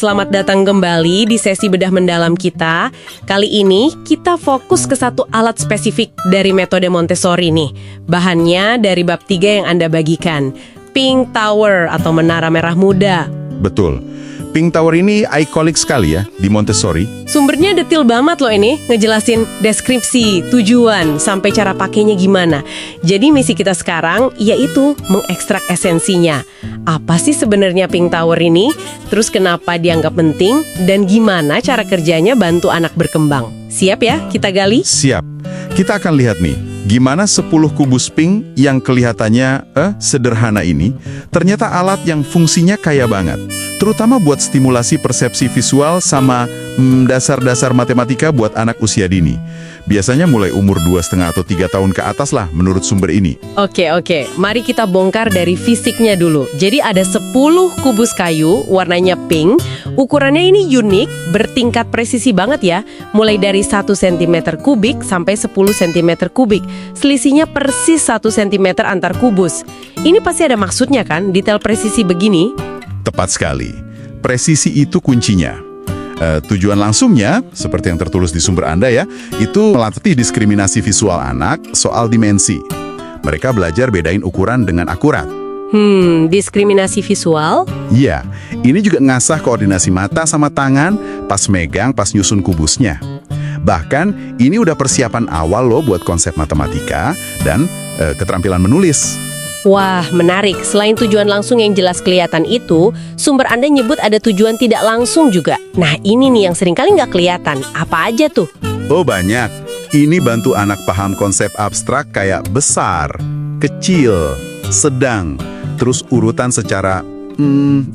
selamat datang kembali di sesi bedah mendalam kita. Kali ini kita fokus ke satu alat spesifik dari metode Montessori nih. Bahannya dari bab 3 yang Anda bagikan, Pink Tower atau Menara Merah Muda. Betul. Pink Tower ini ikonik sekali ya di Montessori. Sumbernya detail banget loh ini, ngejelasin deskripsi, tujuan, sampai cara pakainya gimana. Jadi misi kita sekarang yaitu mengekstrak esensinya. Apa sih sebenarnya Pink Tower ini? Terus kenapa dianggap penting? Dan gimana cara kerjanya bantu anak berkembang? Siap ya kita gali? Siap. Kita akan lihat nih, gimana 10 kubus pink yang kelihatannya sederhana ini, ternyata alat yang fungsinya kaya banget. Terutama buat stimulasi persepsi visual sama dasar-dasar matematika buat anak usia dini. Biasanya mulai umur 2,5 atau 3 tahun ke atas lah menurut sumber ini. Oke. Mari kita bongkar dari fisiknya dulu. Jadi ada 10 kubus kayu, warnanya pink. Ukurannya ini unik, bertingkat presisi banget ya. Mulai dari 1 cm kubik sampai 10 cm kubik. Selisihnya persis 1 cm antar kubus. Ini pasti ada maksudnya kan, detail presisi begini? Tepat sekali. Presisi itu kuncinya. Tujuan langsungnya, seperti yang tertulis di sumber Anda ya, itu melatih diskriminasi visual anak soal dimensi. Mereka belajar bedain ukuran dengan akurat. Diskriminasi visual? Iya, ini juga ngasah koordinasi mata sama tangan pas megang, pas nyusun kubusnya. Bahkan, ini udah persiapan awal loh buat konsep matematika dan keterampilan menulis. Wah, menarik. Selain tujuan langsung yang jelas kelihatan itu, sumber Anda nyebut ada tujuan tidak langsung juga. Nah, ini nih yang seringkali nggak kelihatan. Apa aja tuh? Oh, banyak. Ini bantu anak paham konsep abstrak kayak besar, kecil, sedang, terus urutan secara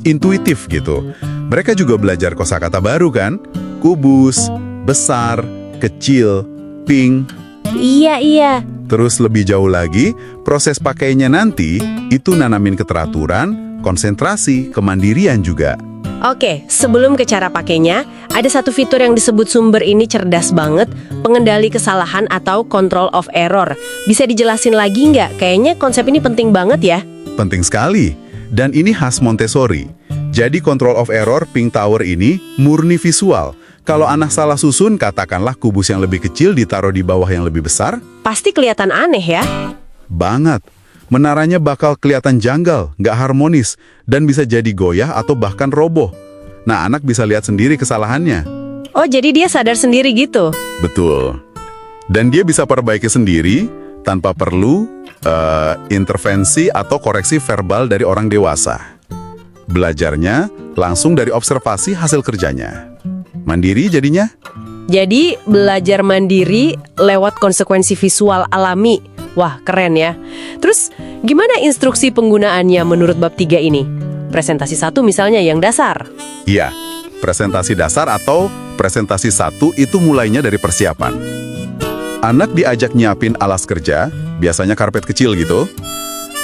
intuitif gitu. Mereka juga belajar kosakata baru kan? Kubus, besar, kecil, pink. Iya. Terus lebih jauh lagi, proses pakainya nanti itu nanamin keteraturan, konsentrasi, kemandirian juga. Oke, sebelum ke cara pakainya, ada satu fitur yang disebut sumber ini cerdas banget, pengendali kesalahan atau control of error. Bisa dijelasin lagi nggak? Kayaknya konsep ini penting banget ya. Penting sekali. Dan ini khas Montessori. Jadi control of error Pink Tower ini murni visual. Kalau anak salah susun, katakanlah kubus yang lebih kecil ditaruh di bawah yang lebih besar. Pasti kelihatan aneh ya. Banget. Menaranya bakal kelihatan janggal, nggak harmonis, dan bisa jadi goyah atau bahkan roboh. Nah, anak bisa lihat sendiri kesalahannya. Oh, jadi dia sadar sendiri gitu? Betul. Dan dia bisa perbaiki sendiri tanpa perlu intervensi atau koreksi verbal dari orang dewasa. Belajarnya langsung dari observasi hasil kerjanya. Mandiri jadinya? Jadi belajar mandiri lewat konsekuensi visual alami. Wah, keren ya. Terus gimana instruksi penggunaannya menurut bab 3 ini? Presentasi 1 misalnya yang dasar. Iya, presentasi dasar atau presentasi 1 itu mulainya dari persiapan. Anak diajak nyiapin alas kerja, biasanya karpet kecil gitu.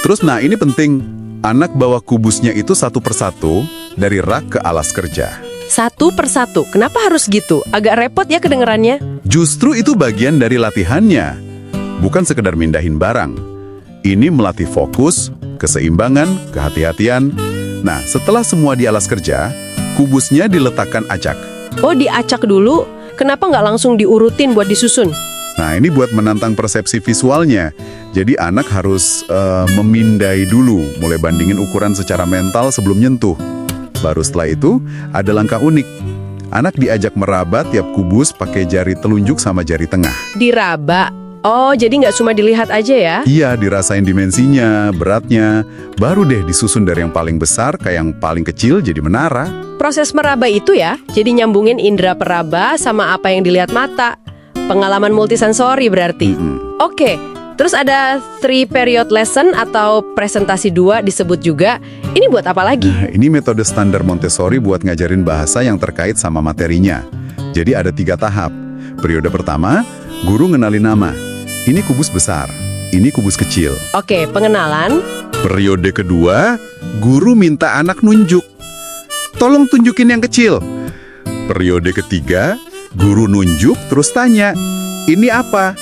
Terus ini penting, anak bawa kubusnya itu satu persatu dari rak ke alas kerja. Satu persatu, kenapa harus gitu? Agak repot ya kedengerannya. Justru itu bagian dari latihannya. Bukan sekedar mindahin barang. Ini melatih fokus, keseimbangan, kehati-hatian. Nah, setelah semua di alas kerja, kubusnya diletakkan acak. Oh, diacak dulu? Kenapa nggak langsung diurutin buat disusun? Nah, ini buat menantang persepsi visualnya. Jadi anak harus memindai dulu, mulai bandingin ukuran secara mental sebelum nyentuh. Baru setelah itu, ada langkah unik. Anak diajak meraba tiap kubus pakai jari telunjuk sama jari tengah. Diraba? Oh, jadi nggak cuma dilihat aja ya? Iya, dirasain dimensinya, beratnya. Baru deh disusun dari yang paling besar ke yang paling kecil jadi menara. Proses meraba itu ya? Jadi nyambungin indera peraba sama apa yang dilihat mata. Pengalaman multisensori berarti. Oke. Terus ada 3 period lesson atau presentasi 2 disebut juga. Ini buat apa lagi? Nah, ini metode standar Montessori buat ngajarin bahasa yang terkait sama materinya. Jadi ada 3 tahap. Periode pertama, guru ngenalin nama. Ini kubus besar, ini kubus kecil. Oke, pengenalan. Periode kedua, guru minta anak nunjuk. Tolong tunjukin yang kecil. Periode ketiga, guru nunjuk terus tanya, ini apa?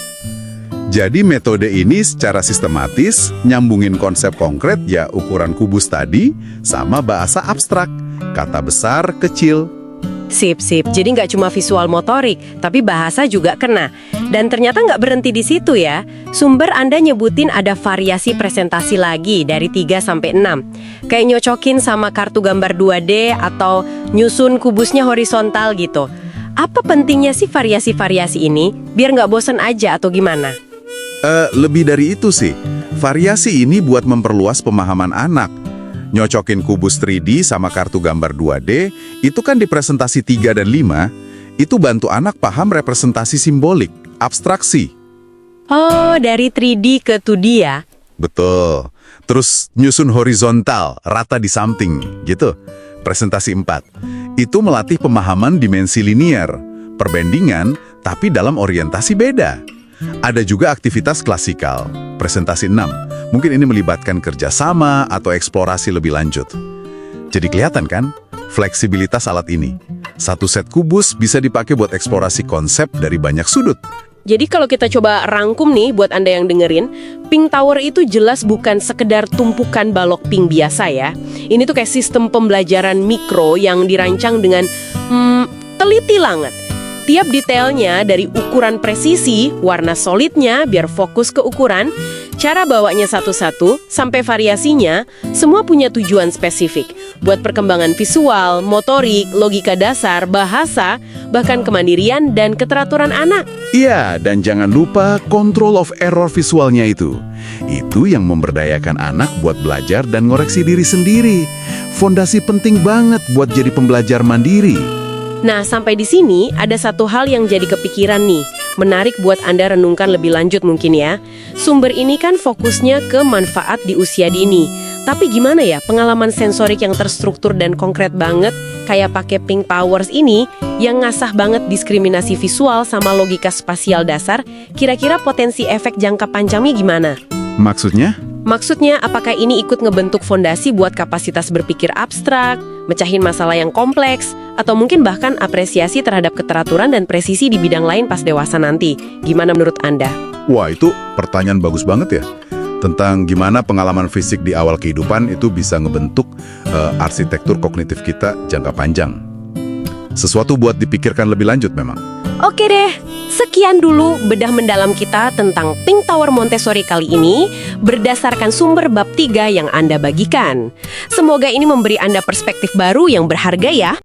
Jadi metode ini secara sistematis nyambungin konsep konkret ya ukuran kubus tadi sama bahasa abstrak, kata besar, kecil, Sip. Jadi nggak cuma visual motorik, tapi bahasa juga kena. Dan ternyata nggak berhenti di situ ya. Sumber Anda nyebutin ada variasi presentasi lagi dari 3 sampai 6. Kayak nyocokin sama kartu gambar 2D atau nyusun kubusnya horizontal gitu. Apa pentingnya sih variasi-variasi ini? Biar nggak bosan aja atau gimana? Lebih dari itu sih. Variasi ini buat memperluas pemahaman anak. Nyocokin kubus 3D sama kartu gambar 2D, itu kan di presentasi 3 dan 5, itu bantu anak paham representasi simbolik, abstraksi. Oh, dari 3D ke 2D ya? Betul. Terus nyusun horizontal, rata di samping, gitu. Presentasi 4. Itu melatih pemahaman dimensi linier, perbandingan, tapi dalam orientasi beda. Ada juga aktivitas klasikal, presentasi 6. Mungkin ini melibatkan kerjasama atau eksplorasi lebih lanjut. Jadi kelihatan kan, fleksibilitas alat ini. Satu set kubus bisa dipakai buat eksplorasi konsep dari banyak sudut. Jadi kalau kita coba rangkum nih buat Anda yang dengerin, Pink Tower itu jelas bukan sekedar tumpukan balok pink biasa ya. Ini tuh kayak sistem pembelajaran mikro yang dirancang dengan teliti banget. Tiap detailnya dari ukuran presisi, warna solidnya biar fokus ke ukuran, cara bawanya satu-satu, sampai variasinya, semua punya tujuan spesifik. Buat perkembangan visual, motorik, logika dasar, bahasa, bahkan kemandirian dan keteraturan anak. Iya, dan jangan lupa control of error visualnya itu. Itu yang memberdayakan anak buat belajar dan ngoreksi diri sendiri. Fondasi penting banget buat jadi pembelajar mandiri. Nah, sampai di sini ada satu hal yang jadi kepikiran nih. Menarik buat Anda renungkan lebih lanjut mungkin ya. Sumber ini kan fokusnya ke manfaat di usia dini. Tapi gimana ya pengalaman sensorik yang terstruktur dan konkret banget kayak pakai Pink Powers ini yang ngasah banget diskriminasi visual sama logika spasial dasar, kira-kira potensi efek jangka panjangnya gimana? Maksudnya? Maksudnya, apakah ini ikut ngebentuk fondasi buat kapasitas berpikir abstrak, mecahin masalah yang kompleks, atau mungkin bahkan apresiasi terhadap keteraturan dan presisi di bidang lain pas dewasa nanti? Gimana menurut Anda? Wah, itu pertanyaan bagus banget ya. Tentang gimana pengalaman fisik di awal kehidupan itu bisa ngebentuk arsitektur kognitif kita jangka panjang. Sesuatu buat dipikirkan lebih lanjut memang. Oke deh, sekian dulu bedah mendalam kita tentang Pink Tower Montessori kali ini berdasarkan sumber bab 3 yang Anda bagikan. Semoga ini memberi Anda perspektif baru yang berharga ya.